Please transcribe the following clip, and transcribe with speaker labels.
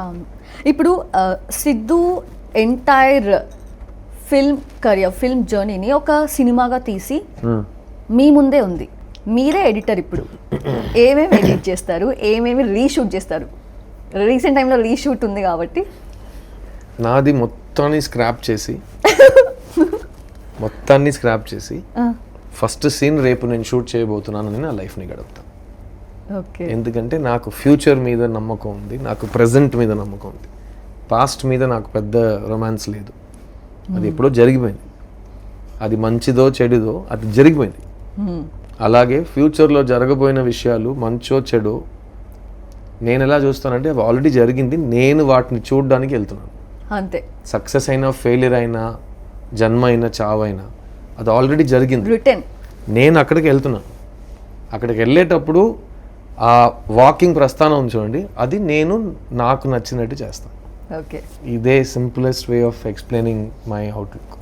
Speaker 1: అవును. ఇప్పుడు Siddhu entire film జర్నీని ఒక సినిమాగా తీసి మీ ముందే ఉంది. మీరే ఎడిటర్ ఇప్పుడు. ఏమేమి ఎడిట్ చేస్తారు, ఏమేమి రీషూట్ చేస్తారు? రీసెంట్ టైంలో రీషూట్ ఉంది కాబట్టి
Speaker 2: నాది మొత్తాన్ని స్క్రాప్ చేసి ఫస్ట్ సీన్ రేపు నేను షూట్ చేయబోతున్నానని నా లైఫ్ని గడుపుతాను.
Speaker 1: ఓకే.
Speaker 2: ఎందుకంటే నాకు ఫ్యూచర్ మీద నమ్మకం ఉంది, నాకు ప్రజెంట్ మీద నమ్మకం ఉంది. పాస్ట్ మీద నాకు పెద్ద రొమాన్స్ లేదు. అది ఎప్పుడో జరిగిపోయింది. అది మంచిదో చెడుదో అది జరిగిపోయింది. అలాగే ఫ్యూచర్లో జరగబోయిన విషయాలు మంచో చెడో నేను ఎలా చూస్తానంటే అవి ఆల్రెడీ జరిగింది, నేను వాటిని చూడడానికి వెళ్తున్నాను.
Speaker 1: అంతే.
Speaker 2: సక్సెస్ అయినా ఫెయిలియర్ అయినా జన్మ అయినా చావైనా అది ఆల్రెడీ జరిగింది.
Speaker 1: రిటర్న్
Speaker 2: నేను అక్కడికి వెళ్తున్నాను. అక్కడికి వెళ్ళేటప్పుడు ఆ వాకింగ్ ప్రస్థానం ఉంది చూడండి, అది నేను నాకు నచ్చినట్టు చేస్తాను.
Speaker 1: ఓకే.
Speaker 2: ఇదే simplest way of explaining my outlook.